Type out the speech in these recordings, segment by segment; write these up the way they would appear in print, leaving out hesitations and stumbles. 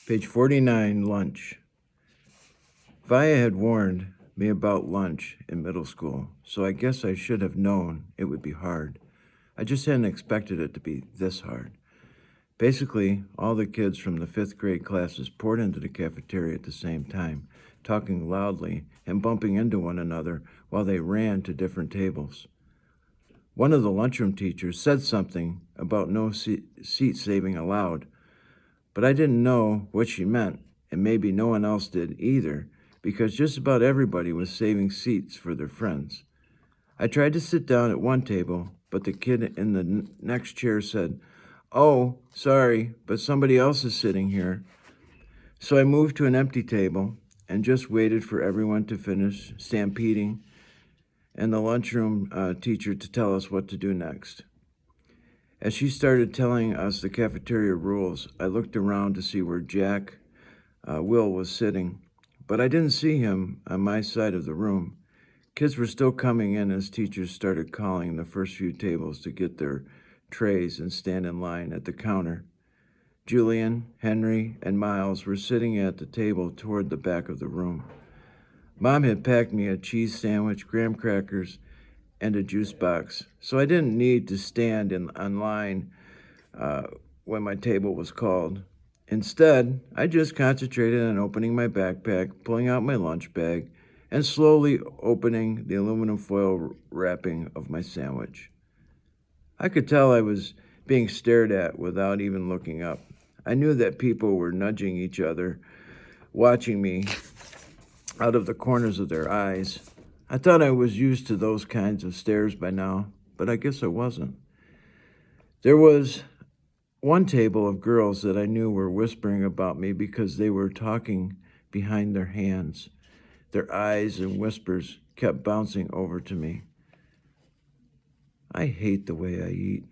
Page 49, lunch. Vaya had warned me about lunch in middle school, so I guess I should have known it would be hard. I just hadn't expected it to be this hard. Basically, all the kids from the 5th grade classes poured into the cafeteria at the same time, talking loudly and bumping into one another while they ran to different tables. One of the lunchroom teachers said something about no seat saving allowed, but I didn't know what she meant, and maybe no one else did either, because just about everybody was saving seats for their friends. I tried to sit down at one table, but the kid in the next chair said, "Oh, sorry, but somebody else is sitting here." So I moved to an empty table and just waited for everyone to finish stampeding and the lunchroom teacher to tell us what to do next. As she started telling us the cafeteria rules, I looked around to see where Will was sitting, but I didn't see him on my side of the room. Kids were still coming in as teachers started calling the first few tables to get their trays and stand in line at the counter. Julian, Henry, and Miles were sitting at the table toward the back of the room. Mom had packed me a cheese sandwich, graham crackers, and a juice box, so I didn't need to stand in line when my table was called. Instead, I just concentrated on opening my backpack, pulling out my lunch bag, and slowly opening the aluminum foil wrapping of my sandwich. I could tell I was being stared at without even looking up. I knew that people were nudging each other, watching me out of the corners of their eyes. I thought I was used to those kinds of stares by now, but I guess I wasn't. There was one table of girls that I knew were whispering about me because they were talking behind their hands. Their eyes and whispers kept bouncing over to me. I hate the way I eat.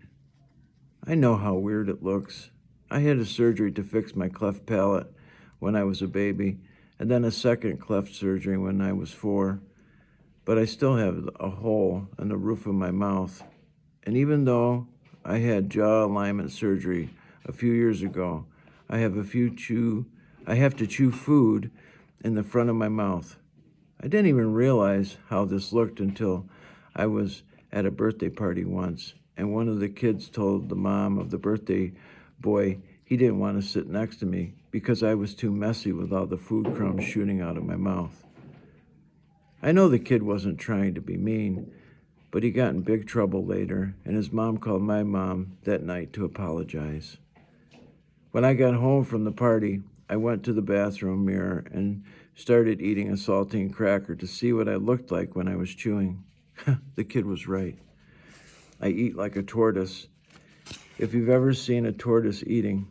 I know how weird it looks. I had a surgery to fix my cleft palate when I was a baby, and then a second cleft surgery when I was 4. But I still have a hole in the roof of my mouth. And even though I had jaw alignment surgery a few years ago, I have to chew food in the front of my mouth. I didn't even realize how this looked until I was at a birthday party once, and one of the kids told the mom of the birthday boy he didn't want to sit next to me because I was too messy with all the food crumbs shooting out of my mouth. I know the kid wasn't trying to be mean, but he got in big trouble later, and his mom called my mom that night to apologize. When I got home from the party, I went to the bathroom mirror and started eating a saltine cracker to see what I looked like when I was chewing. The kid was right. I eat like a tortoise. If you've ever seen a tortoise eating,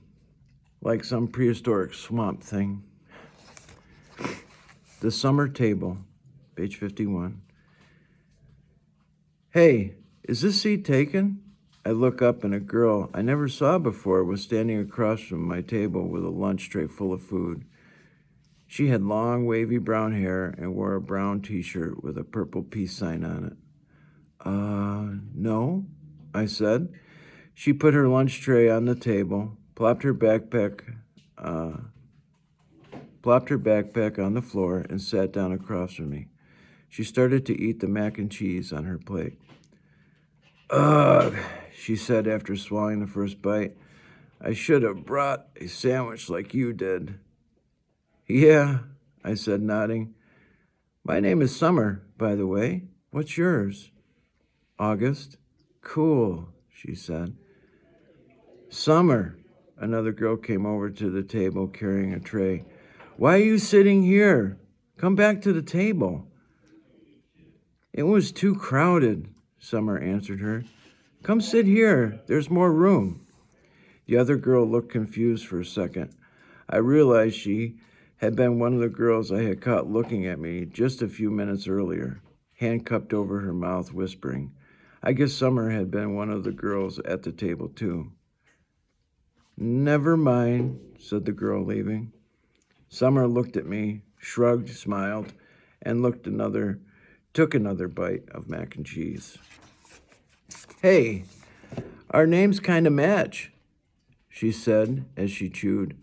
like some prehistoric swamp thing. The summer table. Page 51. "Hey, is this seat taken?" I look up and a girl I never saw before was standing across from my table with a lunch tray full of food. She had long, wavy brown hair and wore a brown t-shirt with a purple peace sign on it. No," I said. She put her lunch tray on the table, plopped her backpack on the floor, and sat down across from me. She started to eat the mac and cheese on her plate. "Ugh," she said after swallowing the first bite. "I should have brought a sandwich like you did." "Yeah," I said, nodding. "My name is Summer, by the way. What's yours?" "August." "Cool," she said. "Summer," another girl came over to the table carrying a tray. "Why are you sitting here? Come back to the table." "It was too crowded," Summer answered her. "Come sit here. There's more room." The other girl looked confused for a second. I realized she had been one of the girls I had caught looking at me just a few minutes earlier, hand cupped over her mouth, whispering. I guess Summer had been one of the girls at the table, too. "Never mind," said the girl, leaving. Summer looked at me, shrugged, smiled, and took another bite of mac and cheese. "Hey, our names kind of match," she said as she chewed.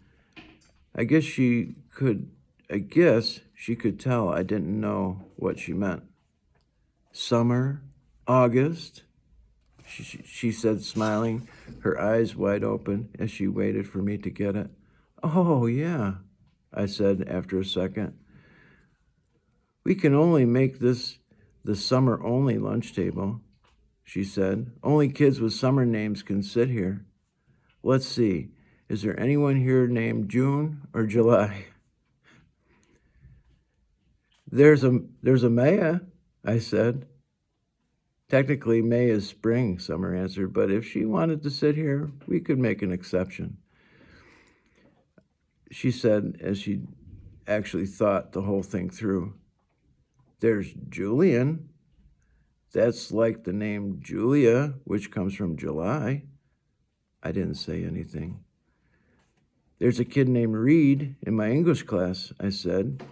I guess she could tell I didn't know what she meant. Summer, August, she said, smiling, her eyes wide open as she waited for me to get it. Oh, yeah, I said after a second. We can only make this the summer-only lunch table, she said. Only kids with summer names can sit here. Let's see, is there anyone here named June or July? There's a Maya, I said. Technically, May is spring, Summer answered, but if she wanted to sit here, we could make an exception. She said as she actually thought the whole thing through. There's Julian. That's like the name Julia, which comes from July. I didn't say anything. There's a kid named Reed in my English class, I said.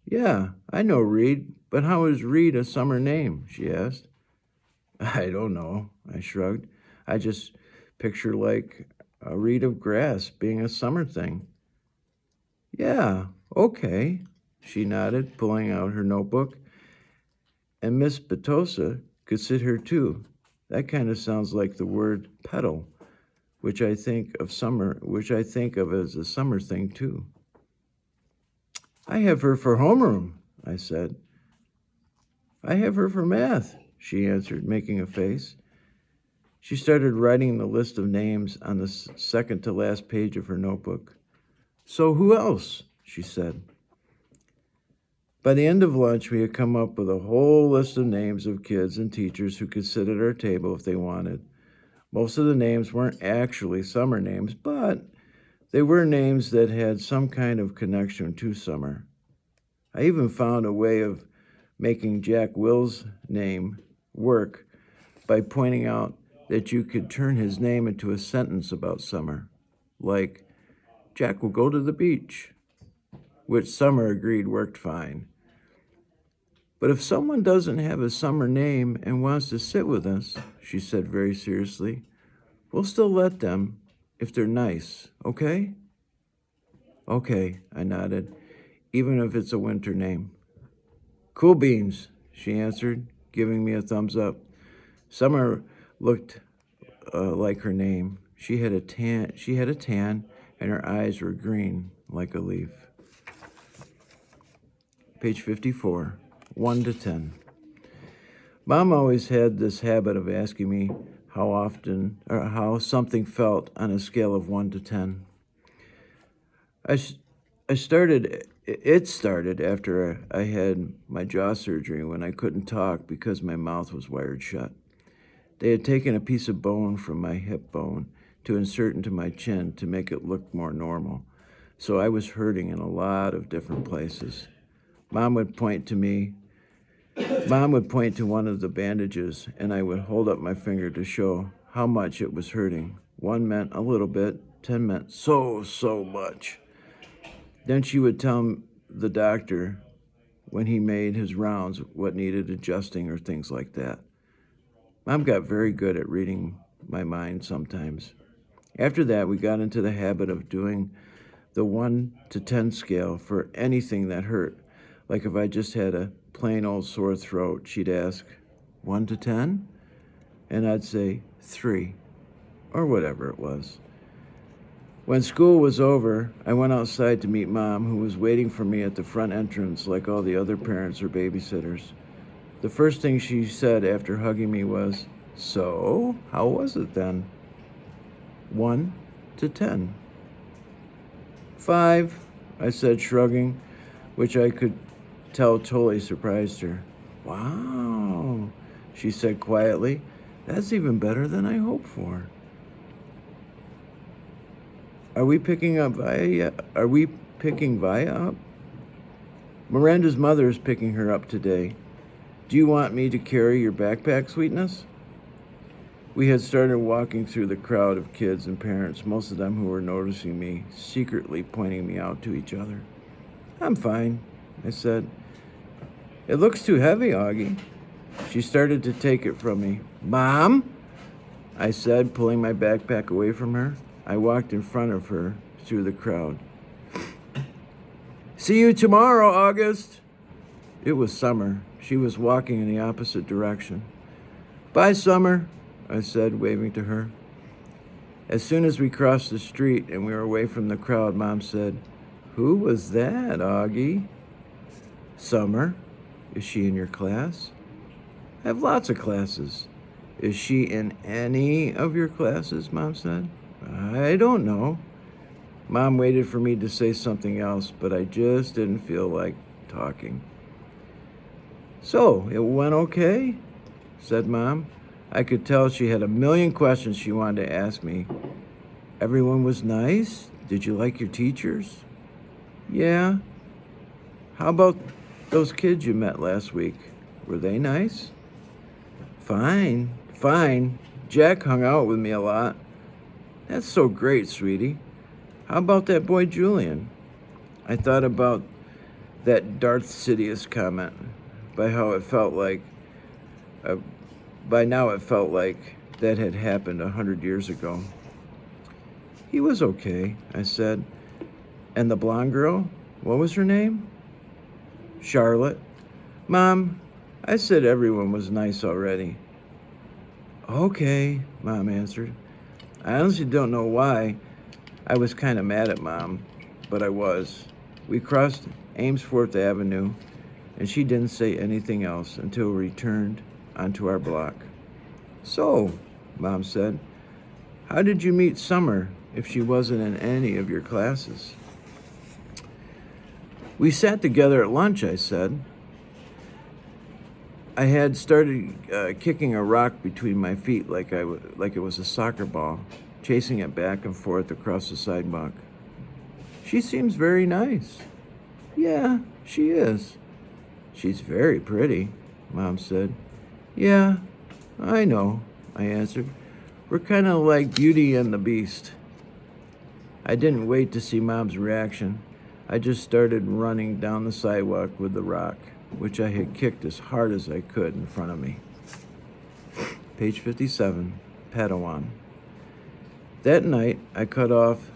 Yeah, I know Reed, but how is Reed a summer name? She asked. I don't know, I shrugged. I just picture like a reed of grass being a summer thing. Yeah, okay, she nodded, pulling out her notebook. And Miss Batosa could sit here too. That kind of sounds like the word petal, which I think of as a summer thing too. I have her for homeroom, I said. I have her for math, she answered, making a face. She started writing the list of names on the second to last page of her notebook. So who else? She said. By the end of lunch, we had come up with a whole list of names of kids and teachers who could sit at our table if they wanted. Most of the names weren't actually summer names, but they were names that had some kind of connection to summer. I even found a way of making Jack Will's name work by pointing out that you could turn his name into a sentence about summer, like, Jack will go to the beach, which Summer agreed worked fine. But if someone doesn't have a summer name and wants to sit with us, she said very seriously, we'll still let them if they're nice, okay? Okay, I nodded, even if it's a winter name. Cool beans, she answered, giving me a thumbs up. Summer looked like her name. She had a tan, and her eyes were green like a leaf. Page 54, 1 to 10. Mom always had this habit of asking me how something felt on a scale of 1 to 10. It started after I had my jaw surgery when I couldn't talk because my mouth was wired shut. They had taken a piece of bone from my hip bone to insert into my chin to make it look more normal. So I was hurting in a lot of different places. Mom would point to one of the bandages, and I would hold up my finger to show how much it was hurting. 1 meant a little bit, 10 meant so much. Then she would tell the doctor when he made his rounds what needed adjusting or things like that. Mom got very good at reading my mind sometimes. After that, we got into the habit of doing the 1 to 10 scale for anything that hurt. Like if I just had a plain old sore throat, she'd ask, 1 to 10? And I'd say 3, or whatever it was. When school was over, I went outside to meet Mom, who was waiting for me at the front entrance like all the other parents or babysitters. The first thing she said after hugging me was, so, how was it then? 1 to 10. 5, I said, shrugging, which I could tell totally surprised her. Wow, she said quietly. That's even better than I hoped for. Are we picking Via up? Miranda's mother is picking her up today. Do you want me to carry your backpack, sweetness? We had started walking through the crowd of kids and parents, most of them who were noticing me, secretly pointing me out to each other. I'm fine, I said. It looks too heavy, Augie. She started to take it from me. Mom, I said, pulling my backpack away from her. I walked in front of her through the crowd. See you tomorrow, August. It was Summer. She was walking in the opposite direction. Bye, Summer, I said, waving to her. As soon as we crossed the street and we were away from the crowd, Mom said, "Who was that, Augie?" "Summer. Is she in your class?" "I have lots of classes." "Is she in any of your classes?" Mom said. "I don't know." Mom waited for me to say something else, but I just didn't feel like talking. "So, it went okay?" said Mom. I could tell she had a million questions she wanted to ask me. "Everyone was nice? Did you like your teachers?" "Yeah." "How about those kids you met last week? Were they nice?" Fine. Jack hung out with me a lot." "That's so great, sweetie. How about that boy Julian?" I thought about that Darth Sidious comment. By how it felt like, uh, by now it felt like that had happened 100 years ago. "He was okay," I said. "And the blonde girl, what was her name?" "Charlotte." "Mom, I said everyone was nice already." "Okay," Mom answered. I honestly don't know why. I was kind of mad at Mom, but I was. We crossed Amesforth Avenue, and she didn't say anything else until we returned onto our block. "So," Mom said, "how did you meet Summer if she wasn't in any of your classes?" "We sat together at lunch," I said. I had started kicking a rock between my feet like it was a soccer ball, chasing it back and forth across the sidewalk. "She seems very nice." "Yeah, she is." "She's very pretty," Mom said. "Yeah, I know," I answered. "We're kind of like Beauty and the Beast." I didn't wait to see Mom's reaction. I just started running down the sidewalk with the rock, which I had kicked as hard as I could in front of me. Page 57, Padawan. That night, I cut off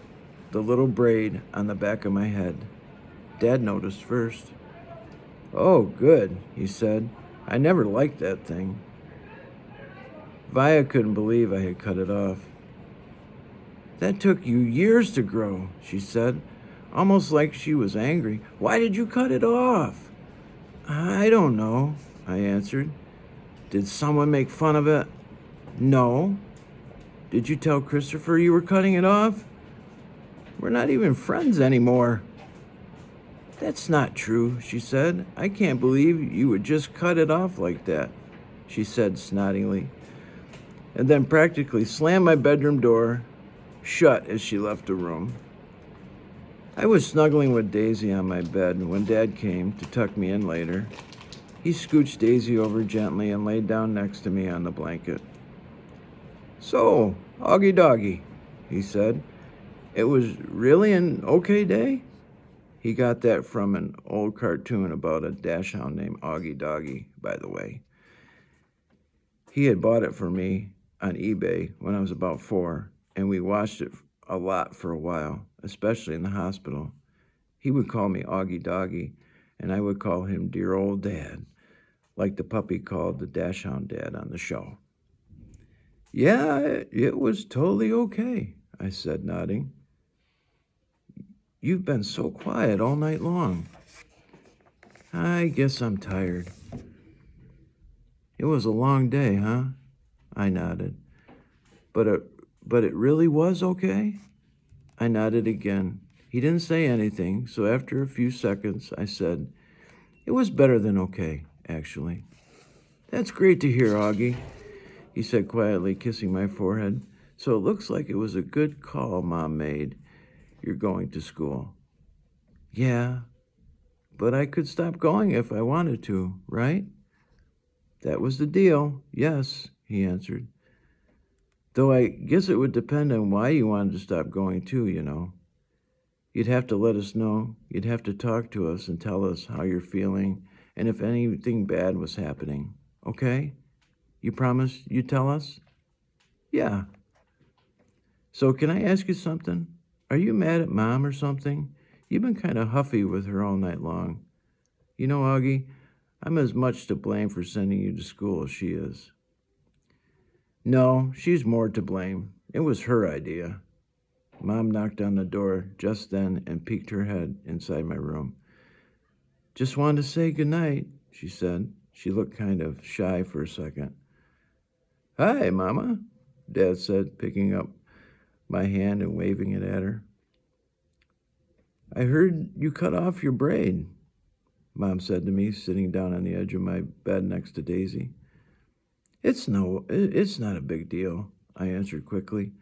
the little braid on the back of my head. Dad noticed first. "Oh, good," he said. "I never liked that thing." Vaya couldn't believe I had cut it off. "That took you years to grow," she said, almost like she was angry. "Why did you cut it off?" "I don't know," I answered. "Did someone make fun of it?" "No." "Did you tell Christopher you were cutting it off?" "We're not even friends anymore." "That's not true," she said. "I can't believe you would just cut it off like that," she said snottily, and then practically slammed my bedroom door shut as she left the room. I was snuggling with Daisy on my bed when Dad came to tuck me in later. He scooched Daisy over gently and laid down next to me on the blanket. "So, Augie Doggy," he said, "it was really an okay day?" He got that from an old cartoon about a dachshund named Augie Doggy, by the way. He had bought it for me on eBay when I was about 4, and we watched it a lot for a while, especially in the hospital. He would call me Augie Doggy, and I would call him Dear Old Dad, like the puppy called the dachshund dad on the show. "Yeah, it was totally okay," I said, nodding. "You've been so quiet all night long." "I guess I'm tired." "It was a long day, huh?" I nodded. But it really was okay?" I nodded again. He didn't say anything, so after a few seconds, I said, "It was better than okay, actually." "That's great to hear, Augie," he said quietly, kissing my forehead. "So it looks like it was a good call Mom made. You're going to school." "Yeah, but I could stop going if I wanted to, right?" "That was the deal, yes," he answered. "Though I guess it would depend on why you wanted to stop going too, you know. You'd have to let us know. You'd have to talk to us and tell us how you're feeling and if anything bad was happening. Okay? You promise you'd tell us?" "Yeah." "So can I ask you something? Are you mad at Mom or something? You've been kind of huffy with her all night long. You know, Augie, I'm as much to blame for sending you to school as she is." "No, she's more to blame. It was her idea." Mom knocked on the door just then and peeked her head inside my room. "Just wanted to say goodnight," she said. She looked kind of shy for a second. "Hi, Mama," Dad said, picking up my hand and waving it at her. "I heard you cut off your braid," Mom said to me, sitting down on the edge of my bed next to Daisy. It's not a big deal," I answered quickly.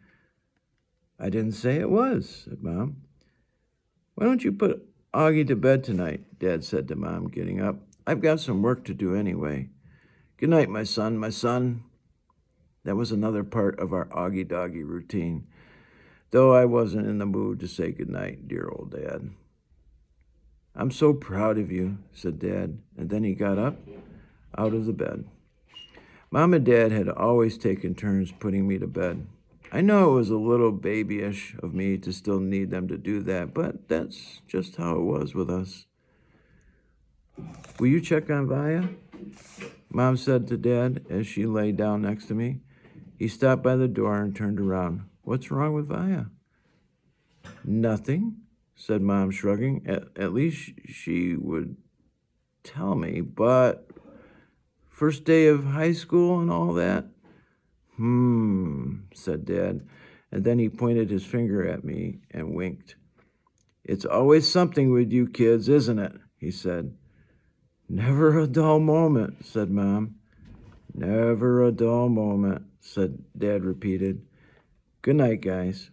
"I didn't say it was," said Mom. "Why don't you put Augie to bed tonight?" Dad said to Mom, getting up. "I've got some work to do anyway. Good night, my son, my son." That was another part of our Augie-doggy routine, though I wasn't in the mood to say goodnight, dear old Dad. "I'm so proud of you," said Dad, and then he got up out of the bed. Mom and Dad had always taken turns putting me to bed. I know it was a little babyish of me to still need them to do that, but that's just how it was with us. "Will you check on Vaya?" Mom said to Dad as she lay down next to me. He stopped by the door and turned around. "What's wrong with Vaya?" "Nothing," said Mom, shrugging. At least she would tell me, but first day of high school and all that?" Said Dad, and then he pointed his finger at me and winked. "It's always something with you kids, isn't it?" he said. "Never a dull moment," said Mom. "Never a dull moment," said Dad repeated. "Good night, guys."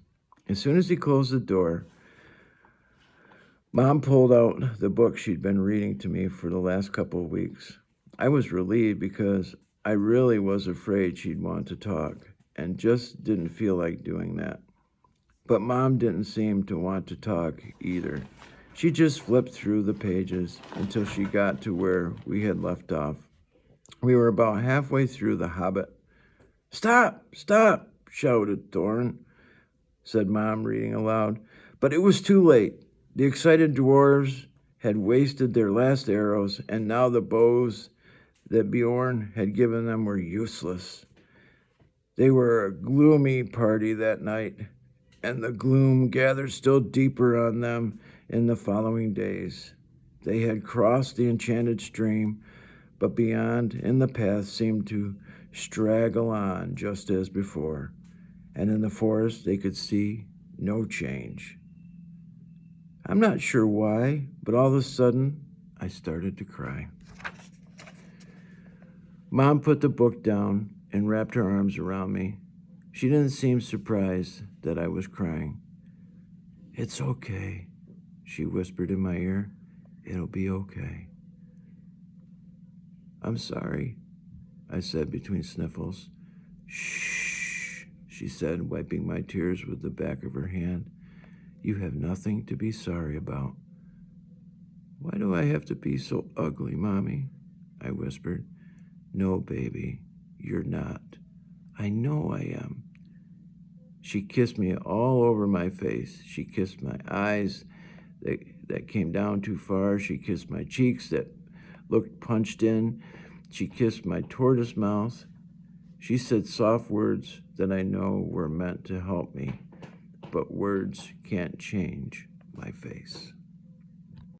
As soon as he closed the door, Mom pulled out the book she'd been reading to me for the last couple of weeks. I was relieved because I really was afraid she'd want to talk and just didn't feel like doing that. But Mom didn't seem to want to talk either. She just flipped through the pages until she got to where we had left off. We were about halfway through The Hobbit. "Stop, stop," shouted Thorn, said Mom, reading aloud. But it was too late. The excited dwarves had wasted their last arrows, and now the bows that Bjorn had given them were useless. They were a gloomy party that night, and the gloom gathered still deeper on them in the following days. They had crossed the enchanted stream, but beyond, in the path seemed to straggle on just as before, and in the forest they could see no change. I'm not sure why, but all of a sudden I started to cry. Mom put the book down and wrapped her arms around me. She didn't seem surprised that I was crying. "It's okay," she whispered in my ear. "It'll be okay." "I'm sorry," I said between sniffles. "Shh," she said, wiping my tears with the back of her hand. "You have nothing to be sorry about." "Why do I have to be so ugly, Mommy?" I whispered. "No, baby, you're not. I know I am." She kissed me all over my face. She kissed my eyes that came down too far. She kissed my cheeks that looked punched in. She kissed my tortoise mouth. She said soft words that I know were meant to help me, but words can't change my face.